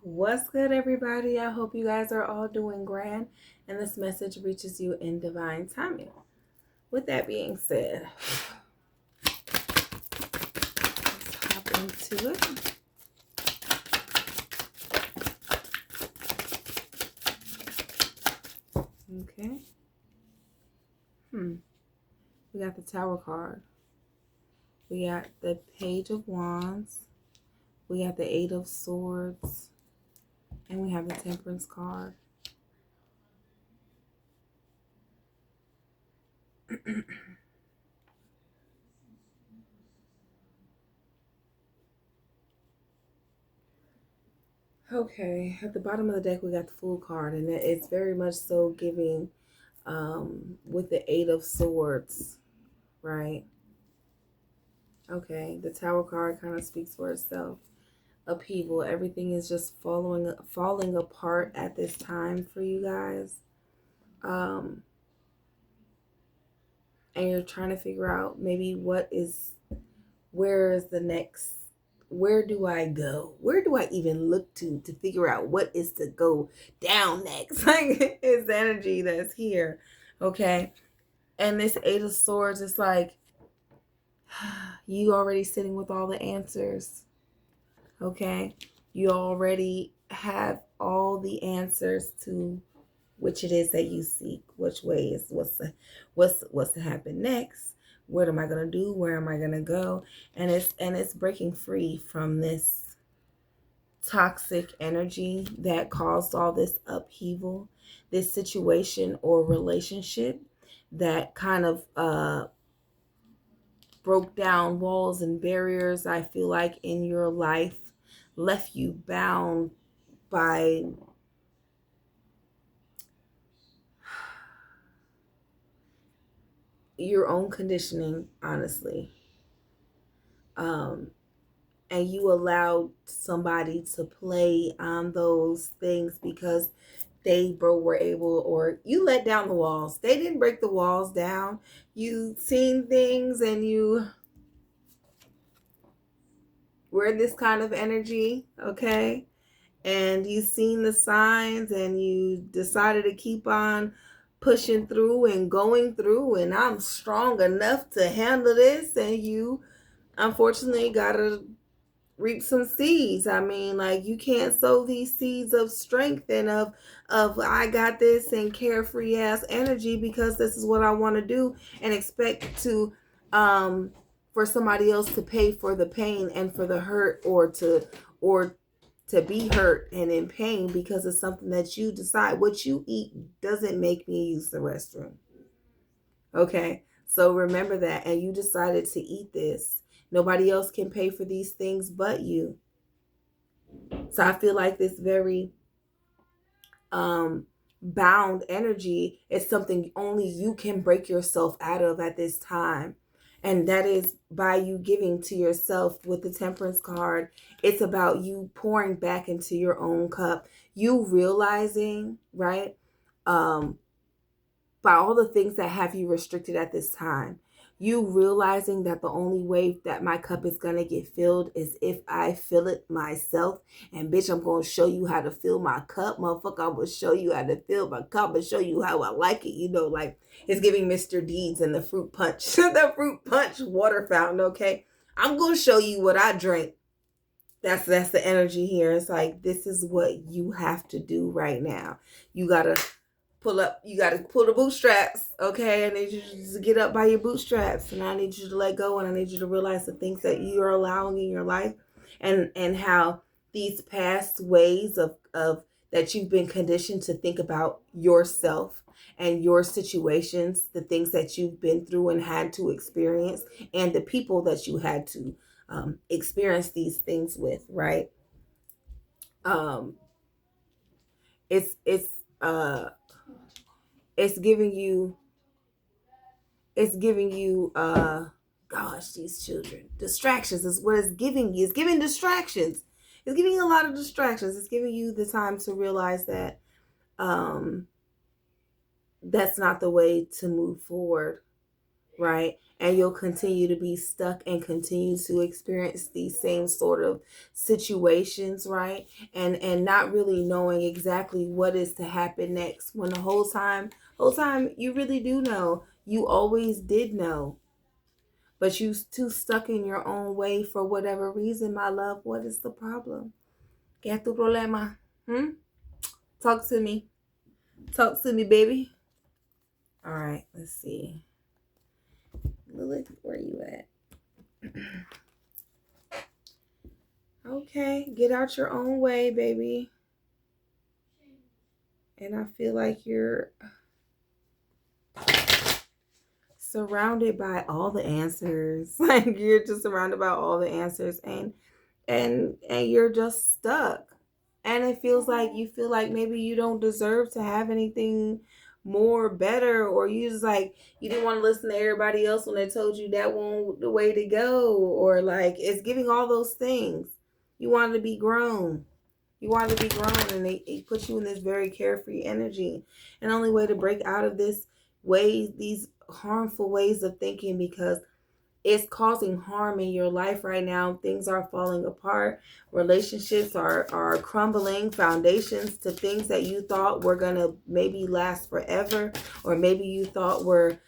What's good, everybody? I hope you guys are all doing grand and this message reaches you in divine timing. With that being said, let's hop into it. Okay. We got the Tower card. We got the Page of Wands. We got the Eight of Swords. And we have the Temperance card. Okay, at the bottom of the deck we got the Fool card, and it's very much so giving with the Eight of Swords, right? Okay, the Tower card kind of speaks for itself. Upheaval, everything is just falling apart at this time for you guys. And you're trying to figure out maybe where is the next, where do I go? Where do I even look to figure out what is to go down next? Like, it's the energy that's here. Okay. And this Eight of Swords is like, you already sitting with all the answers. Okay. You already have all the answers to which it is that you seek, which way is what's to happen next, what am I gonna do, where am I gonna go, and it's breaking free from this toxic energy that caused all this upheaval, this situation or relationship that kind of broke down walls and barriers, I feel like, in your life, left you bound by your own conditioning, honestly. And you allowed somebody to play on those things because they were able, or you let down the walls. They didn't break the walls down. You seen things and you were in this kind of energy, okay? And you seen the signs and you decided to keep on pushing through and going through, and I'm strong enough to handle this, and you unfortunately gotta reap some seeds. I mean, like, you can't sow these seeds of strength and of I got this and carefree ass energy because this is what I want to do, and expect to for somebody else to pay for the pain and for the hurt, or to be hurt and in pain because of something that you decide. What you eat doesn't make me use the restroom. Okay? So remember that, and you decided to eat this. Nobody else can pay for these things but you. So I feel like this very bound energy is something only you can break yourself out of at this time. And that is by you giving to yourself with the Temperance card. It's about you pouring back into your own cup. You realizing, right, by all the things that have you restricted at this time. You realizing that the only way that my cup is going to get filled is if I fill it myself. And bitch, I'm going to show you how to fill my cup, motherfucker. I'm going to show you how to fill my cup and show you how I like it. You know, like, it's giving Mr. Deeds and the fruit punch, the fruit punch water fountain, okay? I'm going to show you what I drink. That's the energy here. It's like, this is what you have to do right now. You got to you got to pull the bootstraps, okay? I need you to get up by your bootstraps, and I need you to let go, and I need you to realize the things that you're allowing in your life, and how these past ways of that you've been conditioned to think about yourself and your situations, the things that you've been through and had to experience, and the people that you had to experience these things with, right? um it's it's uh it's giving you gosh, these children, distractions is what it's giving you. It's giving distractions. It's giving you a lot of distractions. It's giving you the time to realize that that's not the way to move forward. right? And you'll continue to be stuck and continue to experience these same sort of situations, right? And not really knowing exactly what is to happen next, when the whole time you really do know. You always did know. But you too stuck in your own way for whatever reason, my love. What is the problem? ¿Qué es tu problema? Talk to me. Talk to me, baby. All right, let's see. Lilith, where you at? Okay, get out your own way, baby. And I feel like you're surrounded by all the answers. Like you're just surrounded by all the answers, and you're just stuck. And it feels like you feel like maybe you don't deserve to have anything more better, or you just like you didn't want to listen to everybody else when they told you that wasn't the way to go, or like it's giving all those things. You wanted to be grown. You wanted to be grown, and it puts you in this very carefree energy. And the only way to break out of these harmful ways of thinking, because it's causing harm in your life right now. Things are falling apart. Relationships are crumbling. Foundations to things that you thought were going to maybe last forever, or maybe you thought were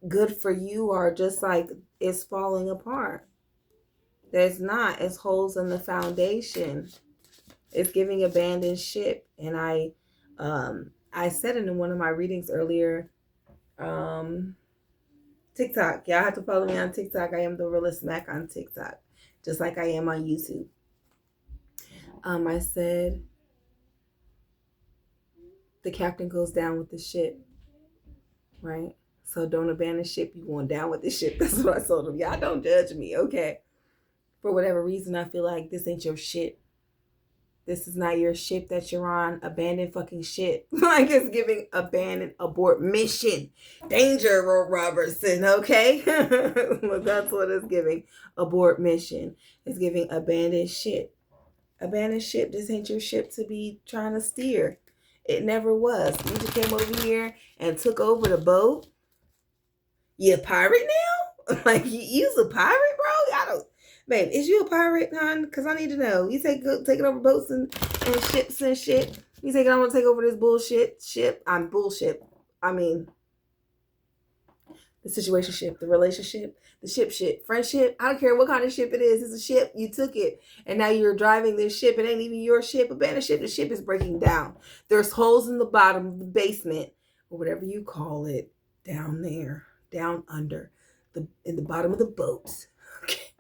good for you, are just like it's falling apart. There's not. It's holes in the foundation. It's giving abandoned ship. And I said it in one of my readings earlier. TikTok. Y'all have to follow me on TikTok. I am the realest Mac on TikTok, just like I am on YouTube. I said the captain goes down with the ship, right? So don't abandon ship. You going down with the ship. That's what I told them. Y'all don't judge me, okay? For whatever reason, I feel like this ain't your shit. This is not your ship that you're on. Abandoned fucking shit. Like it's giving abandoned, abort mission. Danger, Ro Robertson, okay? That's what it's giving. Abort mission. It's giving abandoned ship. Abandoned ship. This ain't your ship to be trying to steer. It never was. You just came over here and took over the boat. You a pirate now? Like you's a pirate, bro? I don't. Babe, is you a pirate, hon? Because I need to know. You taking over boats and ships and shit. You think I'm going to take over this bullshit ship? I'm bullshit. I mean, the situation ship, the relationship, the ship, friendship. I don't care what kind of ship it is. It's a ship. You took it. And now you're driving this ship. It ain't even your ship. Abandoned ship. The ship is breaking down. There's holes in the bottom of the basement, or whatever you call it, down there, down under, in the bottom of the boat. Okay.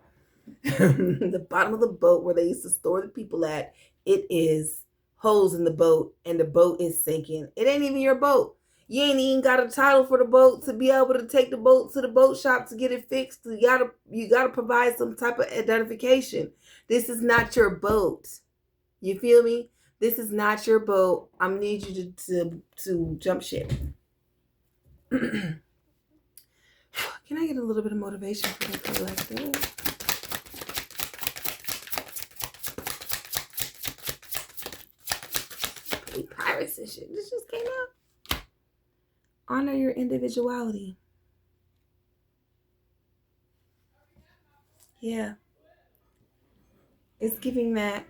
The bottom of the boat where they used to store the people at, it is holes in the boat, and the boat is sinking. It ain't even your boat. You ain't even got a title for the boat to be able to take the boat to the boat shop to get it fixed. You gotta provide some type of identification. This is not your boat. You feel me? This is not your boat. I'm gonna need you to jump ship. Can I get a little bit of motivation for that like this? Pirates and shit. This just came out. Honor your individuality. Yeah. It's giving that,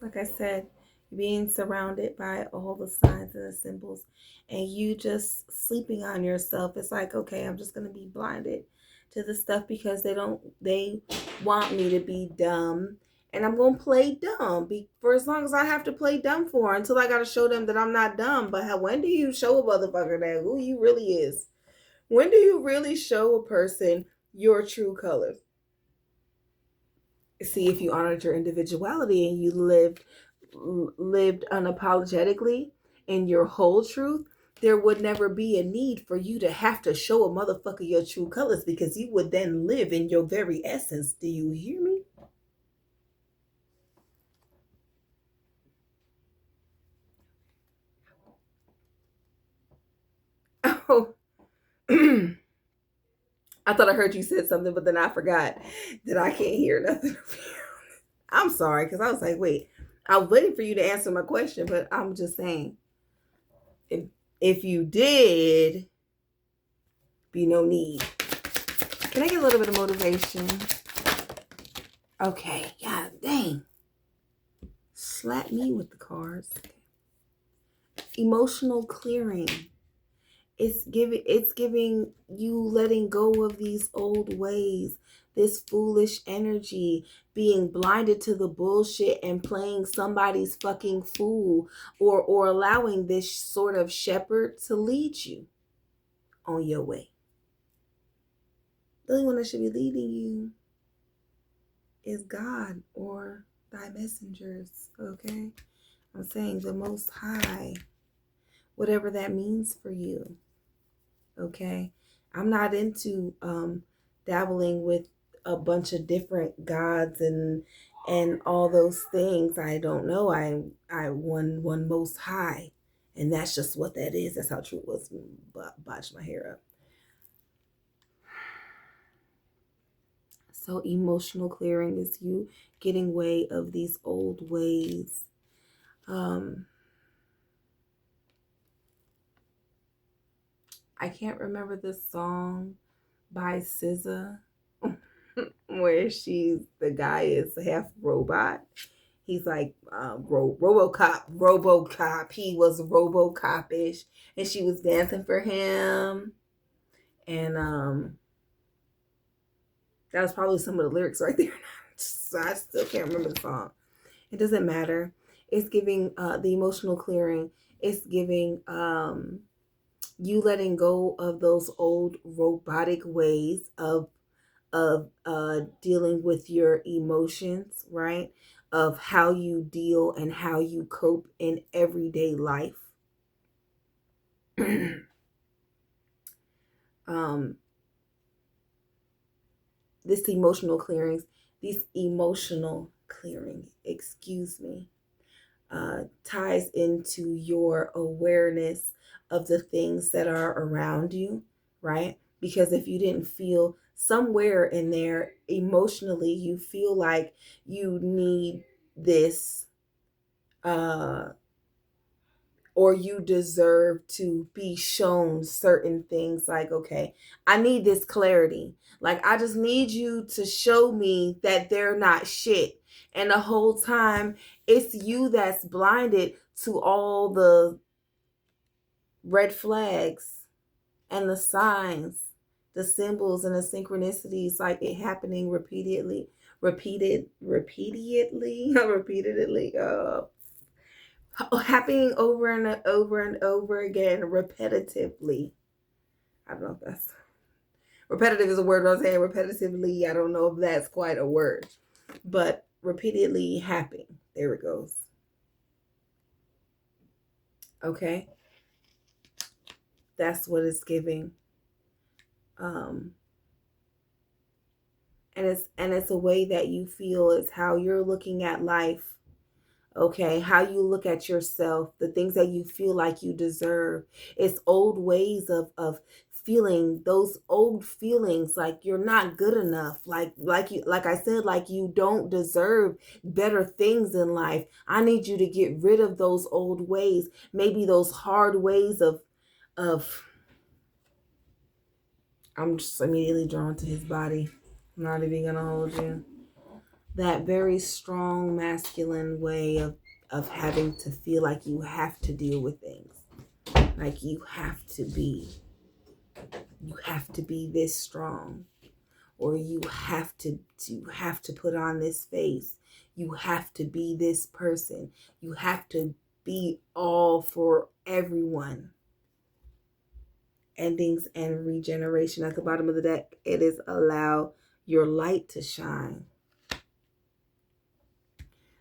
like I said, being surrounded by all the signs and the symbols, and you just sleeping on yourself. It's like, okay, I'm just going to be blinded to the stuff because they want me to be dumb. And I'm going to play dumb for as long as I have to play dumb for, until I got to show them that I'm not dumb. But when do you show a motherfucker that who you really is? When do you really show a person your true colors? See, if you honored your individuality and you lived unapologetically in your whole truth, there would never be a need for you to have to show a motherfucker your true colors, because you would then live in your very essence. Do you hear me? Oh, I thought I heard you said something, but then I forgot that I can't hear nothing. I'm sorry, because I was like, wait, I was waiting for you to answer my question, but I'm just saying, if you did, Be no need. Can I get a little bit of motivation? Okay, yeah, dang. Slap me with the cards. Emotional clearing. It's giving you letting go of these old ways, this foolish energy, being blinded to the bullshit and playing somebody's fucking fool, or allowing this sort of shepherd to lead you on your way. The only one that should be leading you is God or thy messengers, okay? I'm saying the Most High, whatever that means for you, okay? I'm not into dabbling with a bunch of different gods and all those things. I don't know. I one Most High, and that's just what that is. That's how true it was. Botched my hair up. So emotional clearing is you getting way of these old ways. I can't remember the song by SZA where the guy is half robot. He's like RoboCop. He was RoboCop-ish, and she was dancing for him, and that was probably some of the lyrics right there. So I still can't remember the song. It doesn't matter. It's giving the emotional clearing. It's giving you letting go of those old robotic ways of dealing with your emotions, right? Of how you deal and how you cope in everyday life. These emotional clearing, excuse me, ties into your awareness of the things that are around you, right? Because if you didn't feel somewhere in there emotionally, you feel like you need this, or you deserve to be shown certain things, like, okay, I need this clarity. Like, I just need you to show me that they're not shit. And the whole time, it's you that's blinded to all the red flags and the signs, the symbols and the synchronicities, like it happening repeatedly, happening over and over and over again, repetitively. I don't know if that's repetitive is a word, but I'm saying repetitively. I don't know if that's quite a word, but repeatedly happening. There it goes. Okay, that's what it's giving. And it's a way that you feel is how you're looking at life. Okay, how you look at yourself, the things that you feel like you deserve. It's old ways of feeling, those old feelings like you're not good enough, like I said, like you don't deserve better things in life. I need you to get rid of those old ways, maybe those hard ways of I'm just immediately drawn to his body. I'm not even gonna hold you. That very strong masculine way of having to feel like you have to deal with things, like you have to be this strong, or you have to put on this face, you have to be this person, you have to be all for everyone. Endings and regeneration. At the bottom of the deck, it is allow your light to shine.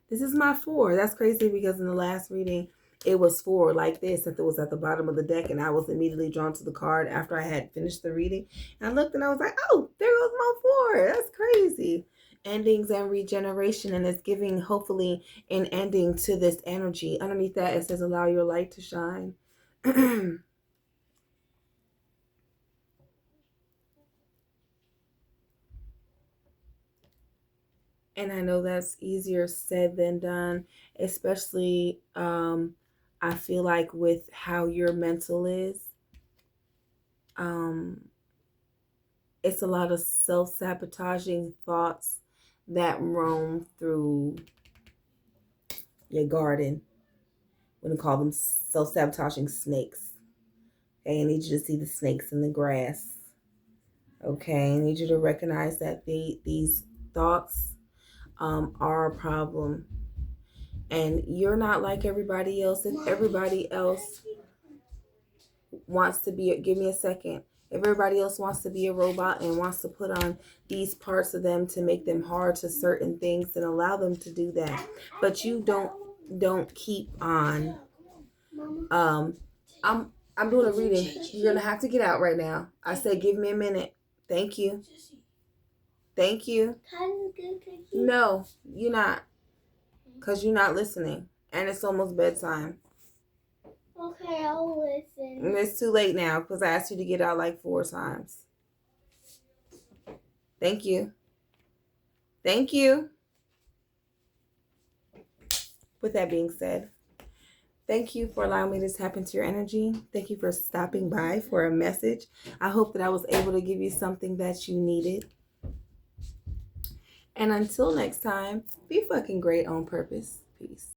This is my 4. That's crazy because in the last reading, it was 4 like this, that was at the bottom of the deck, and I was immediately drawn to the card after I had finished the reading. And I looked and I was like, oh, there goes my 4. That's crazy. Endings and regeneration, and it's giving, hopefully, an ending to this energy. Underneath that, it says, allow your light to shine. And I know that's easier said than done, especially I feel like with how your mental is. It's a lot of self-sabotaging thoughts that roam through your garden. I'm going to call them self-sabotaging snakes. Okay, I need you to see the snakes in the grass. Okay, I need you to recognize that these thoughts are a problem. And you're not like everybody else. If everybody else wants to be, give me a second. If everybody else wants to be a robot and wants to put on these parts of them to make them hard to certain things, then allow them to do that. But you don't keep on. I'm doing a reading. You're gonna have to get out right now. I said, give me a minute. Thank you. Thank you. No, you're not, because you're not listening, and it's almost bedtime. Okay, I'll listen. It's too late now because I asked you to get out like 4 times. Thank you. Thank you. With that being said, thank you for allowing me to tap into your energy. Thank you for stopping by for a message. I hope that I was able to give you something that you needed. And until next time, be fucking great on purpose. Peace.